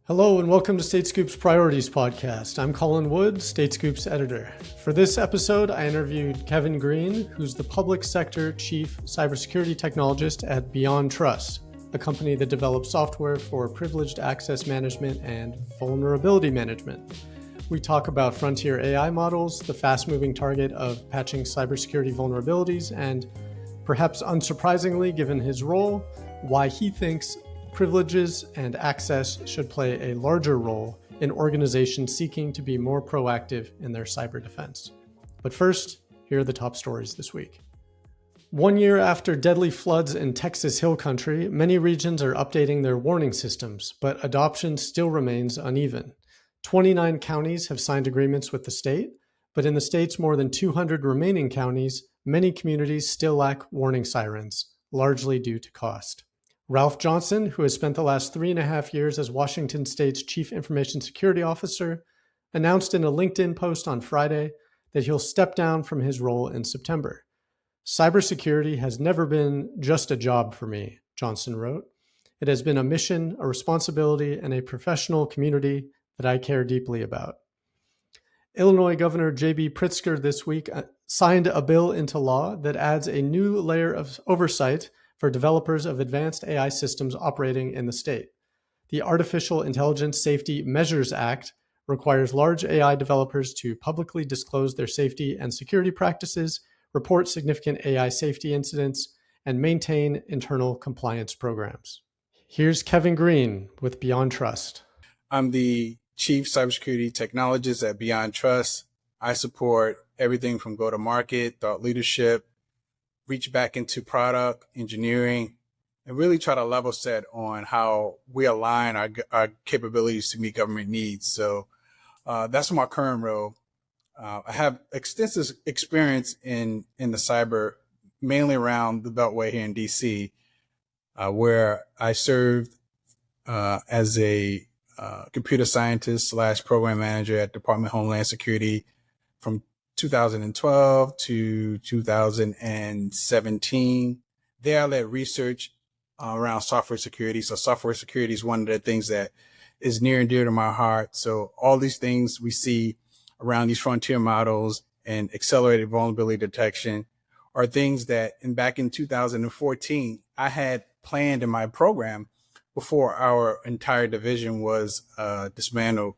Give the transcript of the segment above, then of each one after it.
Hello and welcome to StateScoop's Priorities Podcast. I'm Colin Wood, StateScoop's editor. For this episode, I interviewed Kevin Greene, who's the Public Sector Chief Cybersecurity Technologist at BeyondTrust, a company that develops software for privileged access management and vulnerability management. We talk about frontier AI models, the fast-moving target of patching cybersecurity vulnerabilities, and perhaps unsurprisingly, given his role, why he thinks privileges and access should play a larger role in organizations seeking to be more proactive in their cyber defense. But first, here are the top stories this week. 1 year after deadly floods in Texas Hill Country, many regions are updating their warning systems, but adoption still remains uneven. 29 counties have signed agreements with the state, but in the state's more than 200 remaining counties, many communities still lack warning sirens, largely due to cost. Ralph Johnson, who has spent the last 3.5 years as Washington State's Chief Information Security Officer, announced in a LinkedIn post on Friday that he'll step down from his role in September. Cybersecurity has never been just a job for me, Johnson wrote. It has been a mission, a responsibility, and a professional community that I care deeply about. Illinois Governor J.B. Pritzker this week signed a bill into law that adds a new layer of oversight for developers of advanced AI systems operating in the state. The Artificial Intelligence Safety Measures Act requires large AI developers to publicly disclose their safety and security practices, report significant AI safety incidents, and maintain internal compliance programs. Here's Kevin Greene with BeyondTrust. I'm the Chief Cybersecurity Technologist at BeyondTrust. I support everything from go-to-market, thought leadership, reach back into product engineering, and really try to level set on how we align our capabilities to meet government needs. So that's my current role. I have extensive experience in the cyber, mainly around the Beltway here in DC, where I served as a computer scientist / program manager at Department of Homeland Security from 2012 to 2017. There I led research around software security. So software security is one of the things that is near and dear to my heart. So all these things we see around these frontier models and accelerated vulnerability detection are things that back in 2014, I had planned in my program before our entire division was dismantled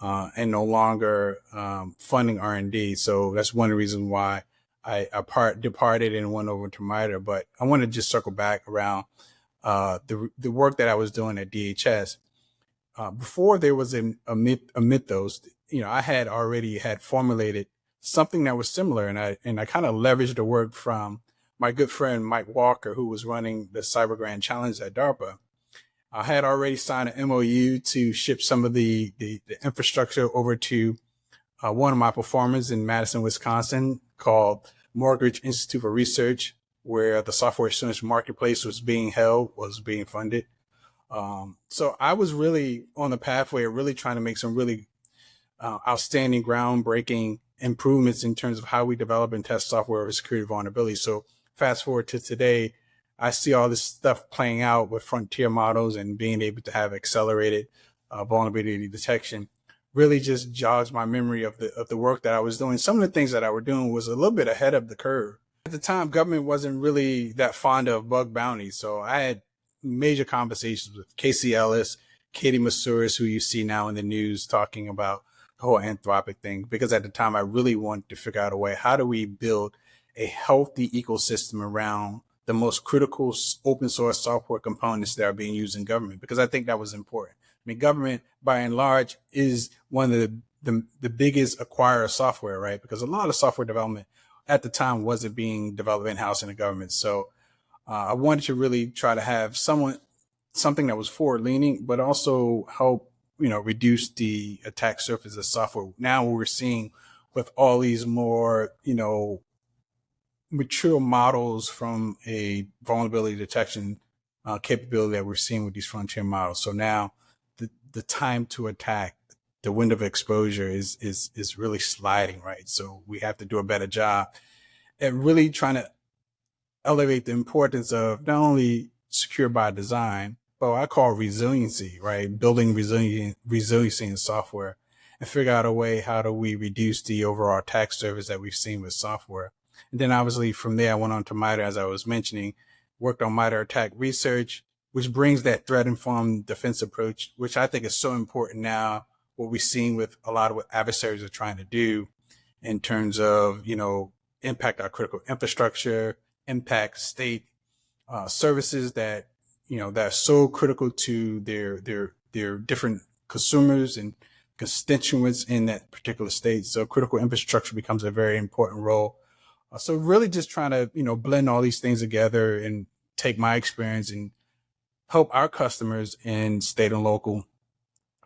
and no longer funding R&D. So that's one of the reasons why I departed and went over to MITRE. But I want to just circle back around the work that I was doing at DHS. Before there was a mythos, I had already formulated something that was similar, and I kind of leveraged the work from my good friend Mike Walker, who was running the Cyber Grand Challenge at DARPA. I had already signed an MOU to ship some of the infrastructure over to one of my performers in Madison, Wisconsin, called Mortgage Institute for Research, where the software assurance marketplace was being funded. So I was really on the pathway of really trying to make some really outstanding, groundbreaking improvements in terms of how we develop and test software with security vulnerabilities. So fast forward to today, I see all this stuff playing out with frontier models and being able to have accelerated vulnerability detection. Really just jogs my memory of the work that I was doing. Some of the things that I were doing was a little bit ahead of the curve. At the time, government wasn't really that fond of bug bounties. So I had major conversations with Casey Ellis, Katie Masouras, who you see now in the news talking about the whole Anthropic thing, because at the time I really wanted to figure out a way, how do we build a healthy ecosystem around the most critical open source software components that are being used in government, because I think that was important. I mean, government by and large is one of the biggest acquirer of software, right? Because a lot of software development at the time wasn't being developed in-house in the government. So I wanted to really try to have something that was forward leaning, but also help, reduce the attack surface of software. Now we're seeing with all these more, mature models from a vulnerability detection capability that we're seeing with these frontier models. So now the time to attack, the window of exposure is really sliding, right? So we have to do a better job at really trying to elevate the importance of not only secure by design, but I call resiliency, right? Building resiliency in software and figure out a way, how do we reduce the overall attack surface that we've seen with software? And then obviously from there, I went on to MITRE, as I was mentioning, worked on MITRE attack research, which brings that threat-informed defense approach, which I think is so important now, what we're seeing with a lot of what adversaries are trying to do in terms of, impact our critical infrastructure, impact state services that, that are so critical to their different consumers and constituents in that particular state. So critical infrastructure becomes a very important role. So really just trying to, blend all these things together and take my experience and help our customers in state and local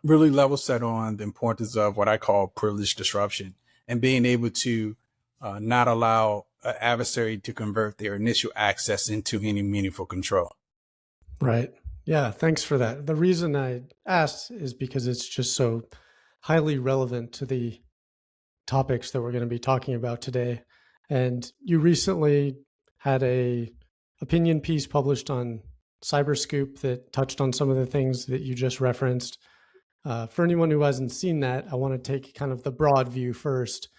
really level set on the importance of what I call privileged disruption and being able to not allow an adversary to convert their initial access into any meaningful control. Right. Yeah. Thanks for that. The reason I asked is because it's just so highly relevant to the topics that we're going to be talking about today. And you recently had a opinion piece published on Cyberscoop that touched on some of the things that you just referenced. For anyone who hasn't seen that, I want to take kind of the broad view first,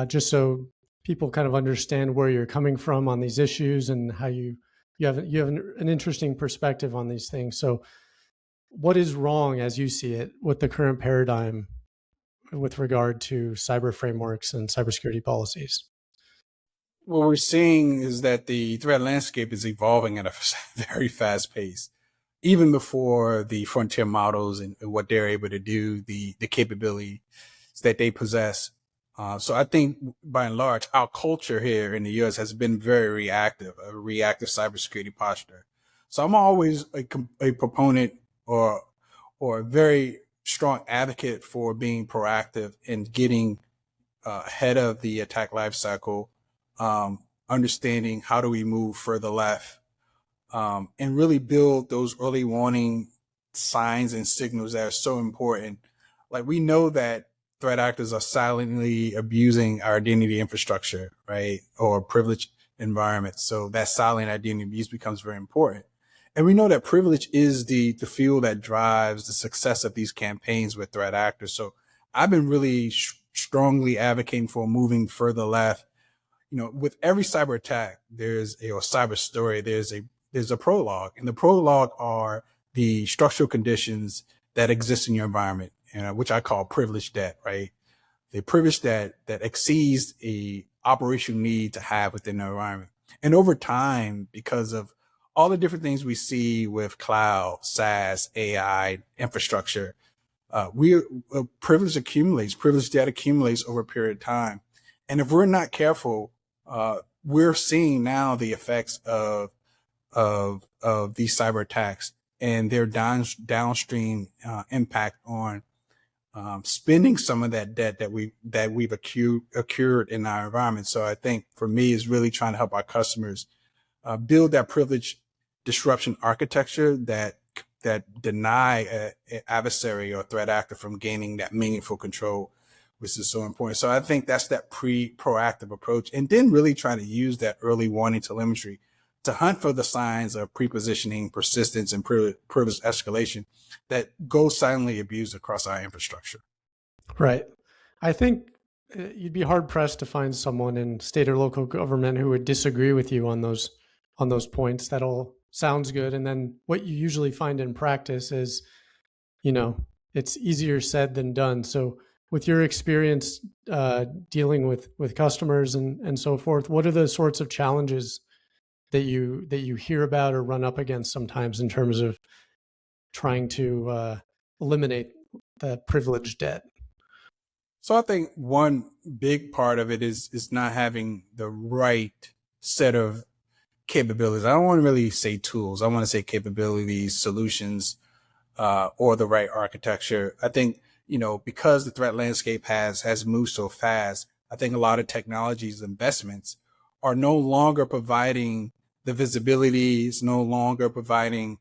just so people kind of understand where you're coming from on these issues and how you have an interesting perspective on these things. So what is wrong, as you see it, with the current paradigm with regard to cyber frameworks and cybersecurity policies? What we're seeing is that the threat landscape is evolving at a very fast pace, even before the frontier models and what they're able to do, the capabilities that they possess. So I think by and large, our culture here in the U.S. has been very reactive, a reactive cybersecurity posture. So I'm always a proponent or a very strong advocate for being proactive and getting ahead of the attack lifecycle, understanding how do we move further left, and really build those early warning signs and signals that are so important. Like we know that threat actors are silently abusing our identity infrastructure, right? Or privileged environments. So that silent identity abuse becomes very important. And we know that privilege is the fuel that drives the success of these campaigns with threat actors. So I've been really strongly advocating for moving further left. With every cyber attack, there's a cyber story, there's a prologue, and the prologue are the structural conditions that exist in your environment, which I call privileged debt, right? The privileged debt that exceeds a operational need to have within the environment. And over time, because of all the different things we see with cloud, SaaS, AI, infrastructure, privilege debt accumulates over a period of time. And if we're not careful, we're seeing now the effects of these cyber attacks and their downstream impact on spending some of that debt that we've accrued in our environment. So I think for me is really trying to help our customers build that privilege disruption architecture that deny an adversary or threat actor from gaining that meaningful control, which is so important. So I think that's that proactive approach, and then really trying to use that early warning telemetry to hunt for the signs of prepositioning, persistence, and privilege escalation that go silently abused across our infrastructure. Right. I think you'd be hard pressed to find someone in state or local government who would disagree with you on those points. That all sounds good. And then what you usually find in practice is, it's easier said than done. So with your experience dealing with customers and so forth, what are the sorts of challenges that you hear about or run up against sometimes in terms of trying to eliminate the privileged debt? So I think one big part of it is not having the right set of capabilities. I don't want to really say tools. I want to say capabilities, solutions, or the right architecture. I think, because the threat landscape has moved so fast, I think a lot of technologies investments are no longer providing the visibility, is no longer providing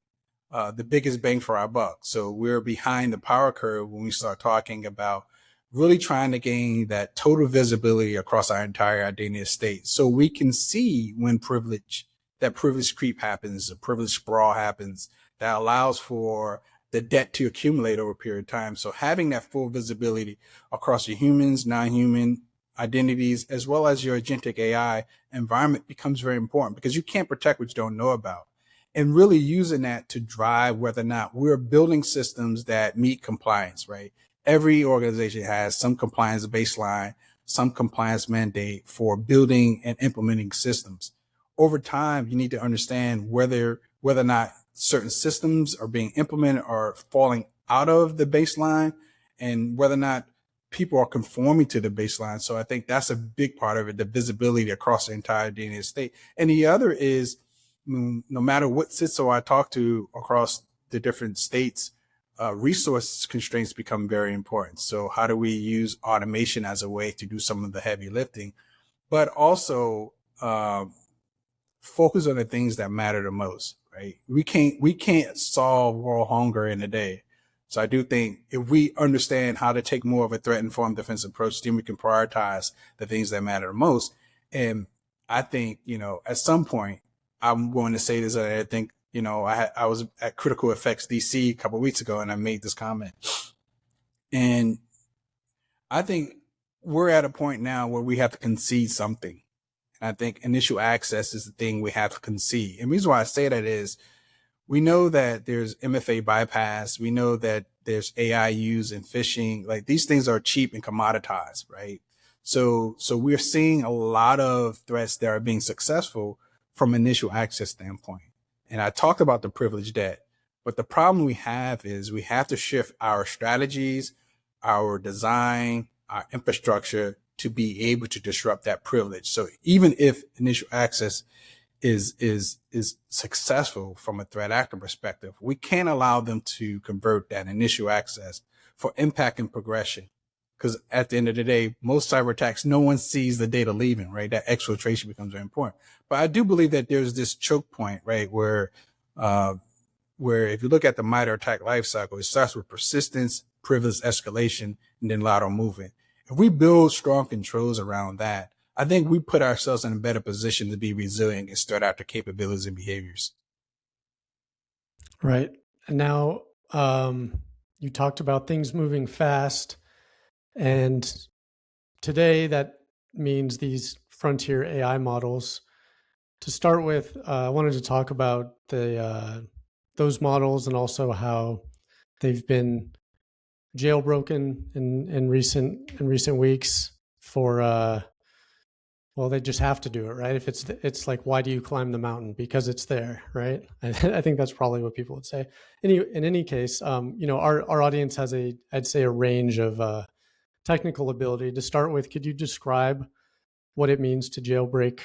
the biggest bang for our buck. So we're behind the power curve when we start talking about really trying to gain that total visibility across our entire identity estate, so we can see when privilege that privilege creep happens, a privilege sprawl happens that allows for the debt to accumulate over a period of time. So having that full visibility across your humans, non-human identities, as well as your agentic AI environment becomes very important, because you can't protect what you don't know about. And really using that to drive whether or not we're building systems that meet compliance, right? Every organization has some compliance baseline, some compliance mandate for building and implementing systems. Over time, you need to understand whether or not certain systems are being implemented or falling out of the baseline, and whether or not people are conforming to the baseline. So I think that's a big part of it, the visibility across the entire DNA state. And the other is, no matter what CISO I talk to across the different states, resource constraints become very important. So how do we use automation as a way to do some of the heavy lifting, but also focus on the things that matter the most, right? We can't solve world hunger in a day. So I do think if we understand how to take more of a threat-informed defense approach, then we can prioritize the things that matter the most. And I think, at some point, I'm going to say this, I think, I was at Critical Effects DC a couple of weeks ago, and I made this comment. And I think we're at a point now where we have to concede something. And I think initial access is the thing we have to concede. And the reason why I say that is, we know that there's MFA bypass. We know that there's AI use in phishing. Like, these things are cheap and commoditized, right? So we're seeing a lot of threats that are being successful from initial access standpoint. And I talked about the privilege debt, but the problem we have is we have to shift our strategies, our design, our infrastructure to be able to disrupt that privilege. So even if initial access is successful from a threat actor perspective, we can't allow them to convert that initial access for impact and progression. Because at the end of the day, most cyber attacks, no one sees the data leaving, right? That exfiltration becomes very important. But I do believe that there's this choke point, right? Where if you look at the MITRE attack lifecycle, it starts with persistence, privilege escalation, and then lateral movement. If we build strong controls around that, I think we put ourselves in a better position to be resilient and start after capabilities and behaviors. Right. And now you talked about things moving fast. And today that means these frontier AI models. To start with, I wanted to talk about those models and also how they've been jailbroken in recent weeks for well, they just have to do it, right? If it's like, why do you climb the mountain? Because it's there, right? I think that's probably what people would say. In any case, our audience has I'd say a range of technical ability. To start with, could you describe what it means to jailbreak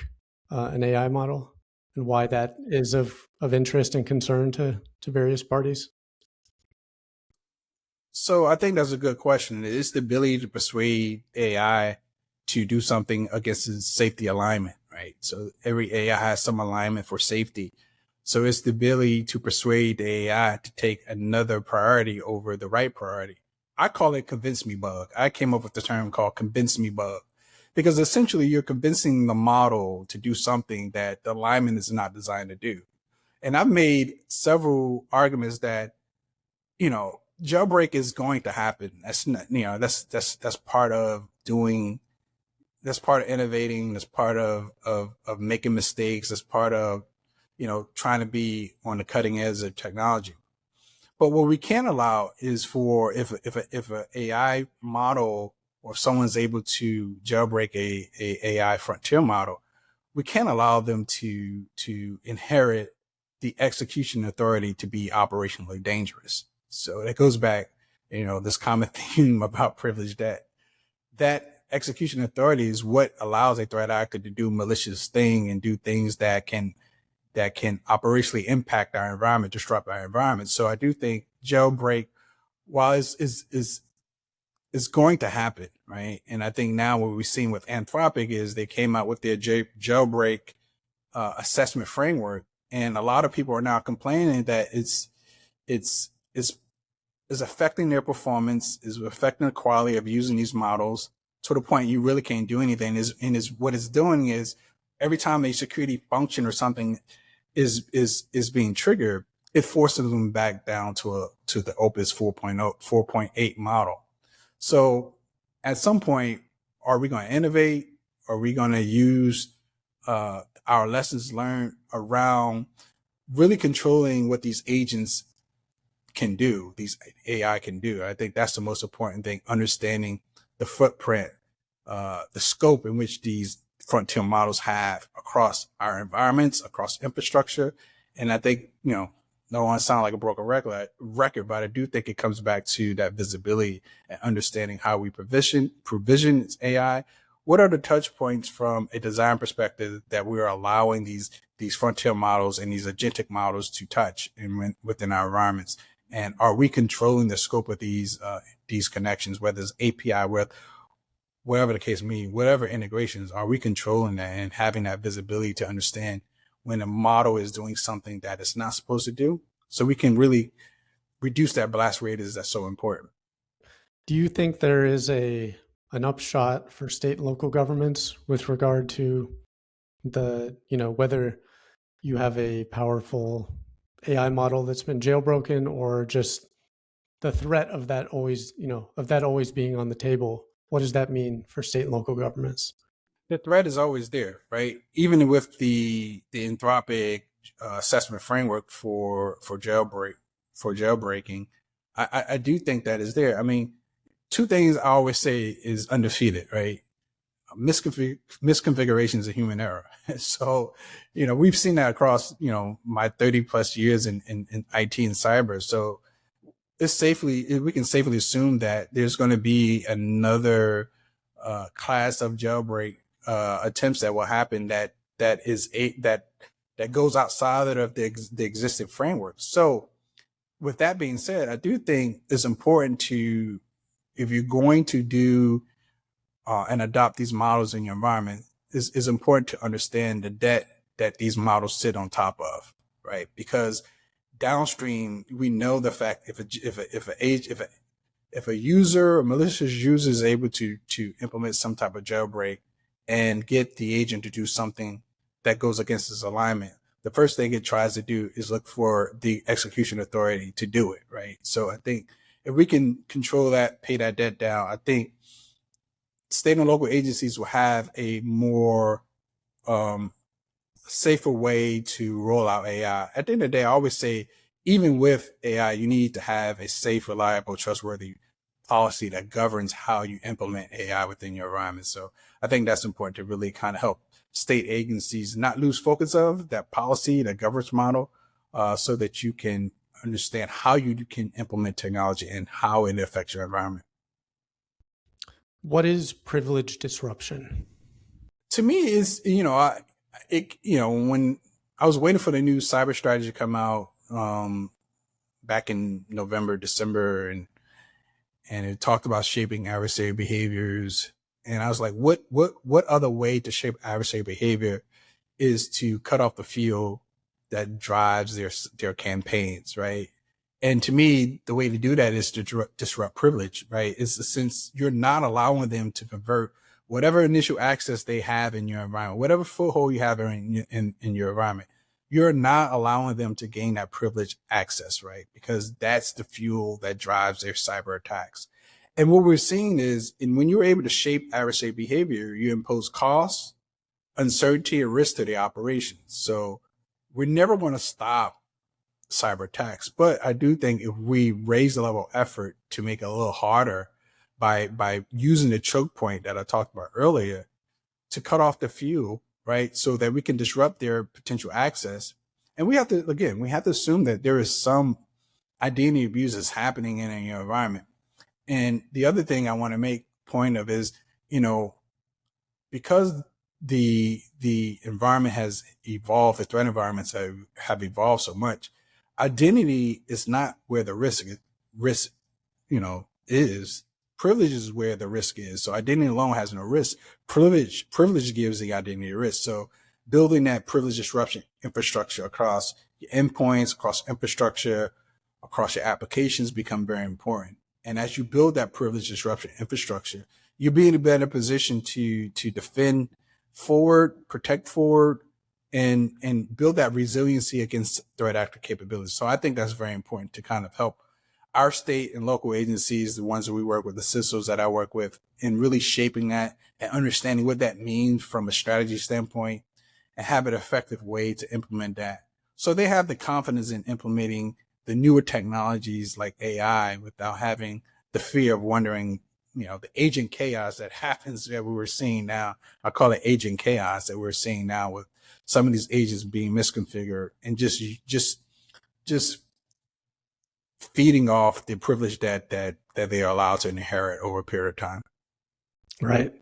an AI model and why that is of interest and concern to various parties? So I think that's a good question. It's the ability to persuade AI to do something against its safety alignment, right? So every AI has some alignment for safety. So it's the ability to persuade the AI to take another priority over the right priority. I call it convince me bug. I came up with the term called convince me bug, because essentially you're convincing the model to do something that the alignment is not designed to do. And I've made several arguments that, jailbreak is going to happen. That's not, that's part of doing, that's part of innovating. That's part of making mistakes. That's part of, trying to be on the cutting edge of technology. But what we can't allow is for if an AI model, or if someone's able to jailbreak a AI frontier model, we can't allow them to inherit the execution authority to be operationally dangerous. So that goes back, this common theme about privilege debt. That execution authority is what allows a threat actor to do malicious thing and do things that can operationally impact our environment, disrupt our environment. So I do think jailbreak, while is going to happen, right? And I think now what we've seen with Anthropic is they came out with their jailbreak assessment framework, and a lot of people are now complaining that it's affecting their performance, is affecting the quality of using these models to the point you really can't do anything. What it's doing is every time a security function or something is being triggered, it forces them back down to the Opus 4.0, 4.8 model. So at some point, are we going to innovate? Are we going to use our lessons learned around really controlling what these agents can do, these AI can do? I think that's the most important thing, understanding the footprint, the scope in which these frontier models have across our environments, across infrastructure. And I think, I don't want to sound like a broken record, but I do think it comes back to that visibility and understanding how we provision AI. What are the touch points from a design perspective that we're allowing these frontier models and these agentic models to touch within our environments? And are we controlling the scope of these connections, whether it's API, whatever the case may be, whatever integrations, are we controlling that and having that visibility to understand when a model is doing something that it's not supposed to do, so we can really reduce that blast radius that's so important? Do you think there is an upshot for state and local governments with regard to whether you have a powerful AI model that's been jailbroken, or just the threat of that always being on the table? What does that mean for state and local governments? The threat is always there, right? Even with the Anthropic assessment framework for jailbreaking, I do think that is there. I mean, two things I always say is undefeated, right? Misconfigurations of human error. So, we've seen that across, my 30 plus years in IT and cyber. So we can safely assume that there's going to be another class of jailbreak attempts that will happen that goes outside of the existing framework. So with that being said, I do think it's important to, if you're going to do and adopt these models in your environment, is important to understand the debt that these models sit on top of, right? Because downstream, we know the fact if a user, a malicious user, is able to implement some type of jailbreak and get the agent to do something that goes against its alignment, the first thing it tries to do is look for the execution authority to do it, right? So I think if we can control that, pay that debt down, I think state and local agencies will have a more safer way to roll out AI. At the end of the day, I always say, even with AI, you need to have a safe, reliable, trustworthy policy that governs how you implement AI within your environment. So I think that's important to really kind of help state agencies not lose focus of that policy, that governance model, so that you can understand how you can implement technology and how it affects your environment. What is privilege disruption? To me, is when I was waiting for the new cyber strategy to come out back in November, December, and it talked about shaping adversary behaviors. And I was like, what other way to shape adversary behavior is to cut off the fuel that drives their campaigns, right? And to me, the way to do that is to disrupt privilege, right? It's since you're not allowing them to convert whatever initial access they have in your environment, whatever foothold you have in your environment, you're not allowing them to gain that privileged access, right? Because that's the fuel that drives their cyber attacks. And what we're seeing is, when you're able to shape adversary behavior, you impose costs, uncertainty, and risk to the operations. So we're never going to stop cyber attacks, but I do think if we raise the level of effort to make it a little harder by using the choke point that I talked about earlier to cut off the fuel, right? So that we can disrupt their potential access. And we have to assume that there is some identity abuse that's happening in your environment. And the other thing I want to make point of is, because the environment has evolved, the threat environments have evolved so much, identity is not where the risk is. Privilege is where the risk is. So identity alone has no risk. Privilege gives the identity risk. So building that privilege disruption infrastructure across your endpoints, across infrastructure, across your applications become very important. And as you build that privilege disruption infrastructure, you'll be in a better position to defend forward, protect forward, and build that resiliency against threat actor capabilities. So I think that's very important to kind of help our state and local agencies, the ones that we work with, the CISOs that I work with, in really shaping that and understanding what that means from a strategy standpoint and have an effective way to implement that. So they have the confidence in implementing the newer technologies like AI without having the fear of wondering, the agent chaos that happens that we were seeing now. I call it agent chaos that we're seeing now with some of these agents being misconfigured and just feeding off the privilege that they are allowed to inherit over a period of time. Right.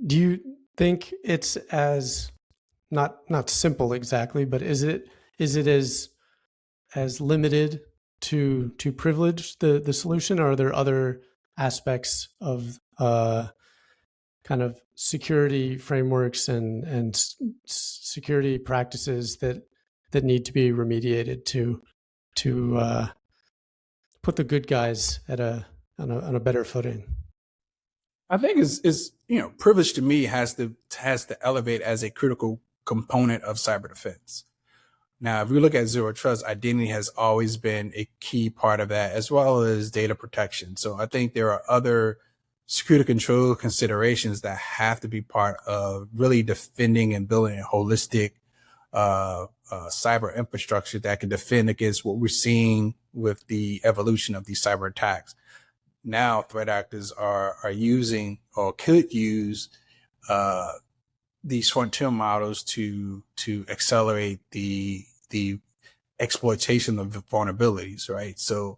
Do you think it's as not simple exactly, but is it as limited to privilege the solution, or are there other aspects of kind of security frameworks and security practices that need to be remediated to put the good guys on a better footing? I think is privilege to me has to elevate as a critical component of cyber defense. Now, if we look at zero trust, identity has always been a key part of that, as well as data protection. So I think there are other security control considerations that have to be part of really defending and building a holistic cyber infrastructure that can defend against what we're seeing with the evolution of these cyber attacks. Now, threat actors are using or could use these frontier models to accelerate the exploitation of the vulnerabilities, right? So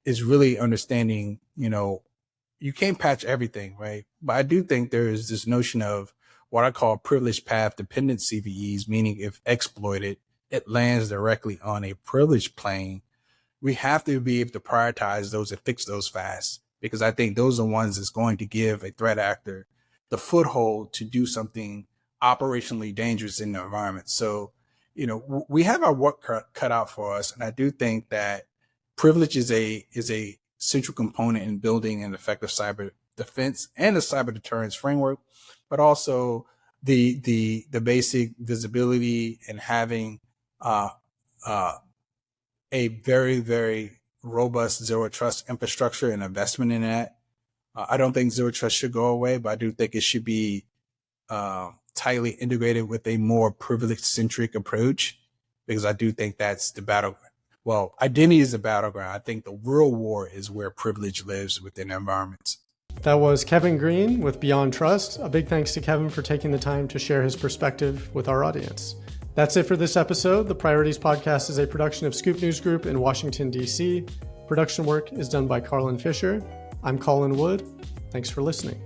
it's really understanding, you can't patch everything, right? But I do think there is this notion of what I call privileged path dependent CVEs, meaning if exploited, it lands directly on a privileged plane. We have to be able to prioritize those and fix those fast, because I think those are the ones that's going to give a threat actor the foothold to do something operationally dangerous in the environment. So, we have our work cut out for us. And I do think that privilege is a central component in building an effective cyber defense and a cyber deterrence framework, but also the basic visibility and having a very, very robust zero trust infrastructure and investment in that. I don't think zero trust should go away, but I do think it should be tightly integrated with a more privilege centric approach, because I do think that's the battleground. Well, identity is the battleground. I think the real war is where privilege lives within environments. That was Kevin Greene with BeyondTrust. A big thanks to Kevin for taking the time to share his perspective with our audience. That's it for this episode. The Priorities Podcast is a production of Scoop News Group in Washington, D.C. Production work is done by Carlin Fisher. I'm Colin Wood. Thanks for listening.